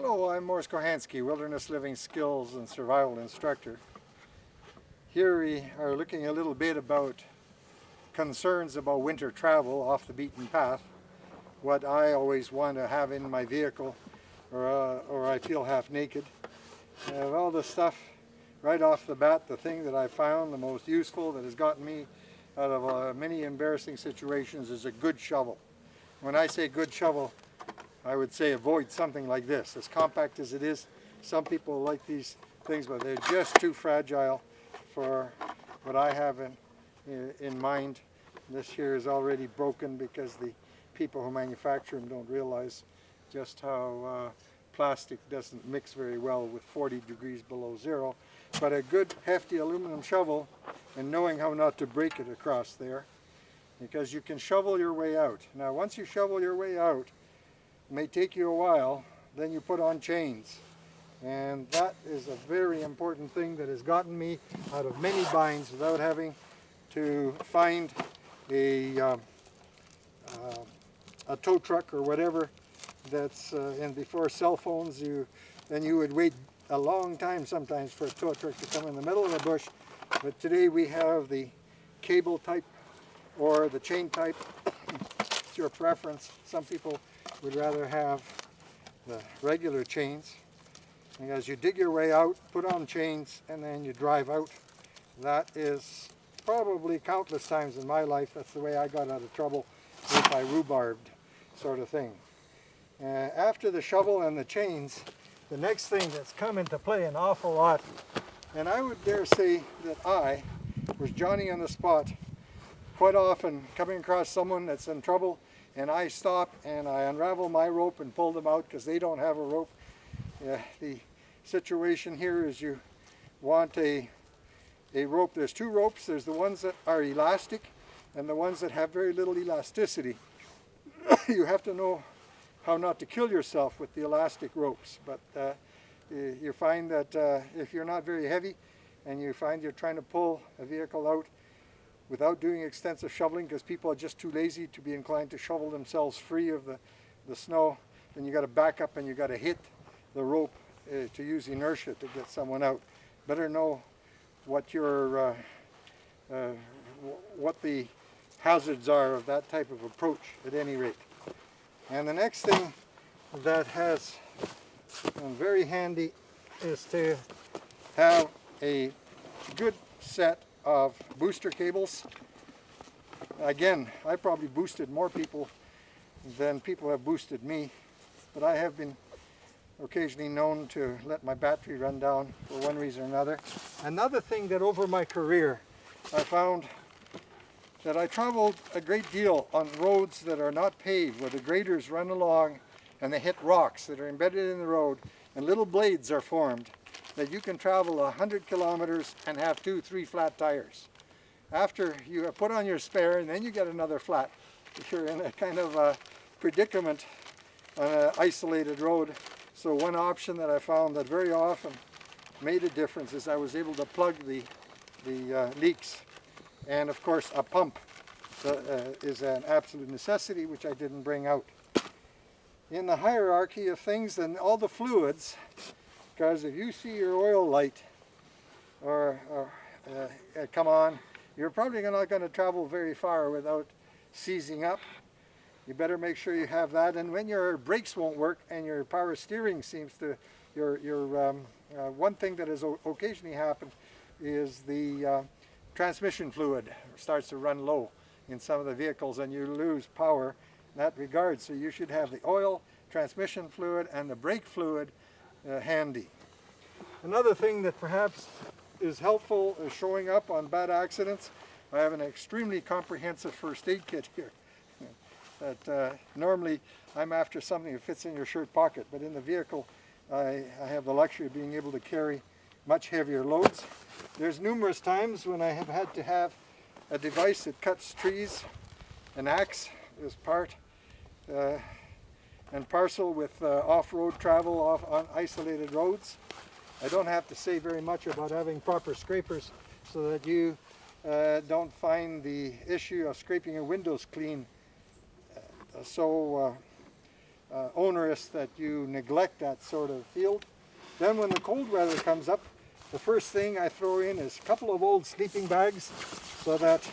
Hello, I'm Kochanski, Wilderness Living Skills and Survival Instructor. Here we are looking a little bit about concerns about winter travel off the beaten path, what I always want to have in my vehicle, or I feel half naked. All the stuff right off the bat, the thing that I found the most useful that has gotten me out of many embarrassing situations is a good shovel. When I say good shovel, I would say avoid something like this. As compact as it is, some people like these things, but they're just too fragile for what I have in mind. This here is already broken because the people who manufacture them don't realize just how plastic doesn't mix very well with 40 degrees below zero. But a good hefty aluminum shovel, and knowing how not to break it across there, because you can shovel your way out. Now once you shovel your way out, it may take you a while, then you put on chains. And that is a very important thing that has gotten me out of many binds without having to find a tow truck or whatever that's, and before cell phones, then you would wait a long time sometimes for a tow truck to come in the middle of the bush. But today we have the cable type or the chain type. It's your preference. Some people would rather have the regular chains. And as you dig your way out, put on chains, and then you drive out. That is probably countless times in my life, that's the way I got out of trouble with my rhubarbed sort of thing. After the shovel and the chains, the next thing that's come into play an awful lot, and I would dare say that I was Johnny on the spot, quite often coming across someone that's in trouble, and I stop and I unravel my rope and pull them out because they don't have a rope. The situation here is you want a rope. There's two ropes. There's the ones that are elastic and the ones that have very little elasticity. You have to know how not to kill yourself with the elastic ropes, but you find that if you're not very heavy and you find you're trying to pull a vehicle out without doing extensive shoveling, because people are just too lazy to be inclined to shovel themselves free of the snow, then you got to back up and you got to hit the rope to use inertia to get someone out. Better know what your what the hazards are of that type of approach at any rate. And the next thing that has very handy is to have a good set of booster cables. Again, I probably boosted more people than people have boosted me, but I have been occasionally known to let my battery run down for one reason or another. Another thing that over my career I found that I traveled a great deal on roads that are not paved, where the graders run along and they hit rocks that are embedded in the road and little blades are formed, that you can travel 100 kilometers and have 2-3 flat tires. After you have put on your spare and then you get another flat, you're in a kind of a predicament on an isolated road. So one option that I found that very often made a difference is I was able to plug the leaks. And of course a pump is an absolute necessity, which I didn't bring out. In the hierarchy of things, then all the fluids, because if you see your oil light or come on, you're probably not going to travel very far without seizing up. You better make sure you have that. And when your brakes won't work and your power steering seems to, one thing that has occasionally happened is the transmission fluid starts to run low in some of the vehicles and you lose power in that regard. So you should have the oil, transmission fluid, and the brake fluid handy. Another thing that perhaps is helpful is showing up on bad accidents. I have an extremely comprehensive first aid kit here. That normally I'm after something that fits in your shirt pocket, but in the vehicle I have the luxury of being able to carry much heavier loads. There's numerous times when I have had to have a device that cuts trees, an axe is part and parcel with off-road travel on isolated roads. I don't have to say very much about having proper scrapers so that you don't find the issue of scraping your windows clean so onerous that you neglect that sort of field. Then when the cold weather comes up, the first thing I throw in is a couple of old sleeping bags so that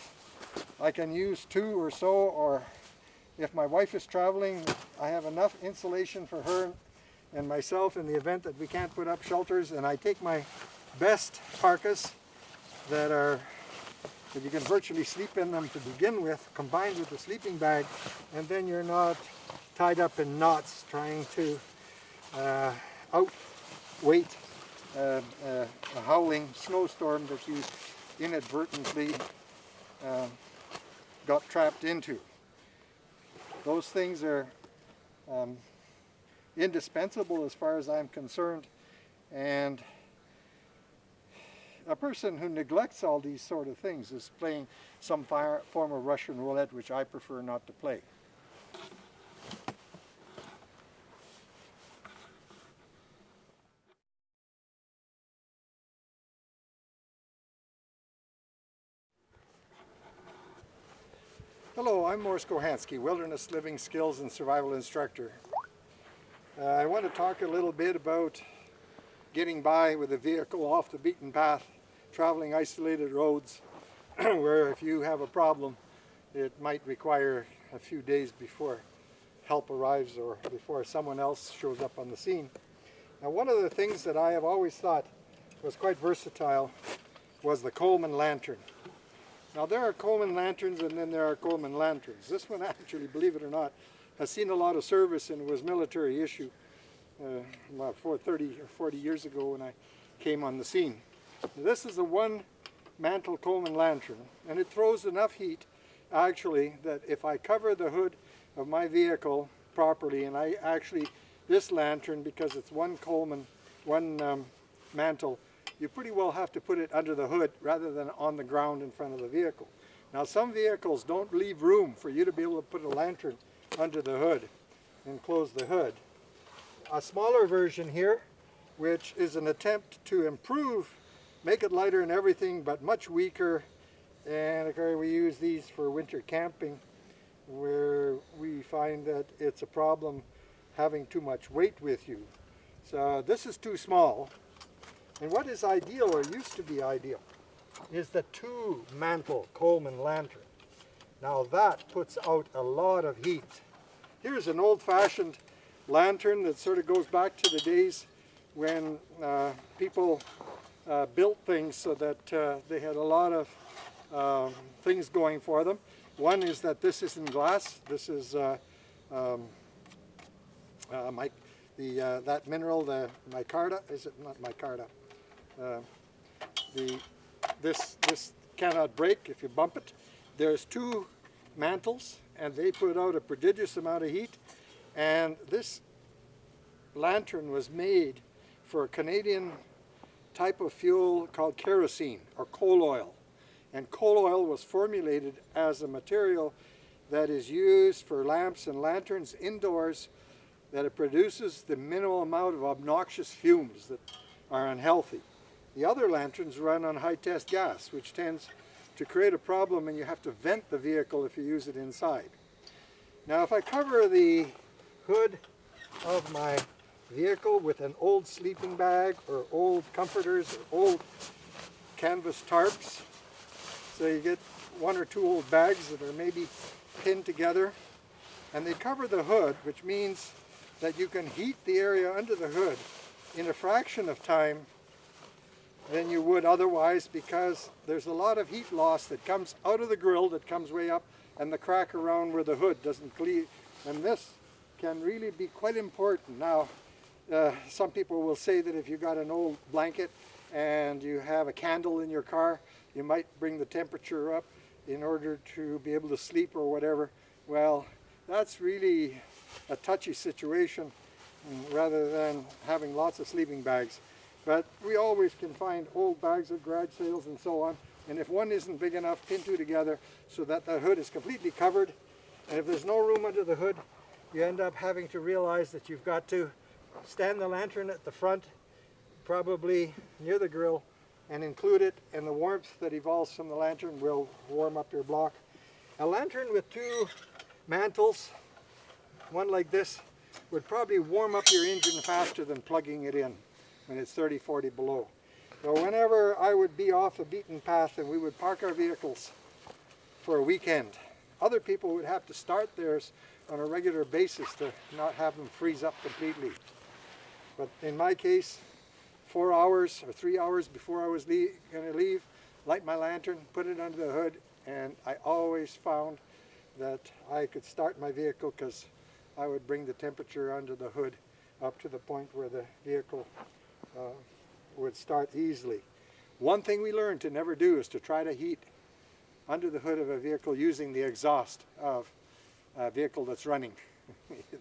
I can use 2 or so, or if my wife is traveling, I have enough insulation for her and myself in the event that we can't put up shelters. And I take my best parkas that you can virtually sleep in them to begin with, combined with the sleeping bag, and then you're not tied up in knots trying to outweight a howling snowstorm that you inadvertently got trapped into. Those things are indispensable as far as I'm concerned, and a person who neglects all these sort of things is playing some form of Russian roulette, which I prefer not to play. Hello, I'm Kochanski, Wilderness Living Skills and Survival Instructor. I want to talk a little bit about getting by with a vehicle off the beaten path, traveling isolated roads, where if you have a problem, it might require a few days before help arrives or before someone else shows up on the scene. Now, one of the things that I have always thought was quite versatile was the Coleman lantern. Now, there are Coleman lanterns and then there are Coleman lanterns. This one actually, believe it or not, has seen a lot of service and was military issue about 30 or 40 years ago when I came on the scene. This is a one mantle Coleman lantern, and it throws enough heat actually that if I cover the hood of my vehicle properly, and this lantern, because it's one Coleman, one mantle, you pretty well have to put it under the hood rather than on the ground in front of the vehicle. Now, some vehicles don't leave room for you to be able to put a lantern under the hood and close the hood. A smaller version here, which is an attempt to improve, make it lighter and everything, but much weaker. And okay, we use these for winter camping, where we find that it's a problem having too much weight with you. So this is too small. And what is ideal, or used to be ideal, is the 2 mantle Coleman lantern. Now that puts out a lot of heat. Here's an old-fashioned lantern that sort of goes back to the days when people built things so that they had a lot of things going for them. One is that this isn't glass. This is that mineral, the micarta. Is it not micarta? This cannot break if you bump it. There's 2 mantles, and they put out a prodigious amount of heat. And this lantern was made for a Canadian type of fuel called kerosene, or coal oil. And coal oil was formulated as a material that is used for lamps and lanterns indoors, that it produces the minimal amount of obnoxious fumes that are unhealthy. The other lanterns run on high-test gas, which tends to create a problem, and you have to vent the vehicle if you use it inside. Now, if I cover the hood of my vehicle with an old sleeping bag or old comforters or old canvas tarps, so you get 1 or 2 old bags that are maybe pinned together, and they cover the hood, which means that you can heat the area under the hood in a fraction of time than you would otherwise, because there's a lot of heat loss that comes out of the grill that comes way up, and the crack around where the hood doesn't cleave, and this can really be quite important. Now, some people will say that if you got an old blanket and you have a candle in your car, you might bring the temperature up in order to be able to sleep or whatever. Well, that's really a touchy situation rather than having lots of sleeping bags. But we always can find old bags at garage sales and so on. And if one isn't big enough, pin 2 together so that the hood is completely covered. And if there's no room under the hood, you end up having to realize that you've got to stand the lantern at the front, probably near the grill, and include it, and the warmth that evolves from the lantern will warm up your block. A lantern with 2 mantles, one like this, would probably warm up your engine faster than plugging it in when it's 30, 40 below. So whenever I would be off the beaten path and we would park our vehicles for a weekend, other people would have to start theirs on a regular basis to not have them freeze up completely. But in my case, 4 hours or 3 hours before I was going to leave, light my lantern, put it under the hood, and I always found that I could start my vehicle because I would bring the temperature under the hood up to the point where the vehicle would start easily. One thing we learned to never do is to try to heat under the hood of a vehicle using the exhaust of a vehicle that's running.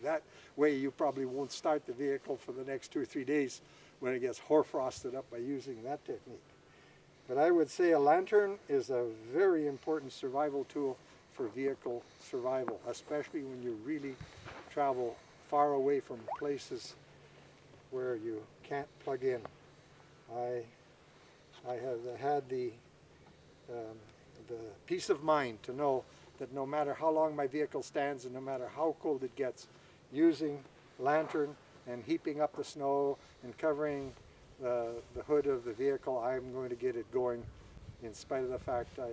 That way you probably won't start the vehicle for the next 2 or 3 days when it gets hoarfrosted up by using that technique. But I would say a lantern is a very important survival tool for vehicle survival, especially when you really travel far away from places where you can't plug in. I have had the peace of mind to know that no matter how long my vehicle stands and no matter how cold it gets, using lantern and heaping up the snow and covering the hood of the vehicle, I'm going to get it going in spite of the fact I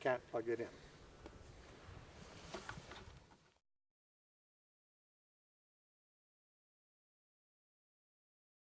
can't plug it in.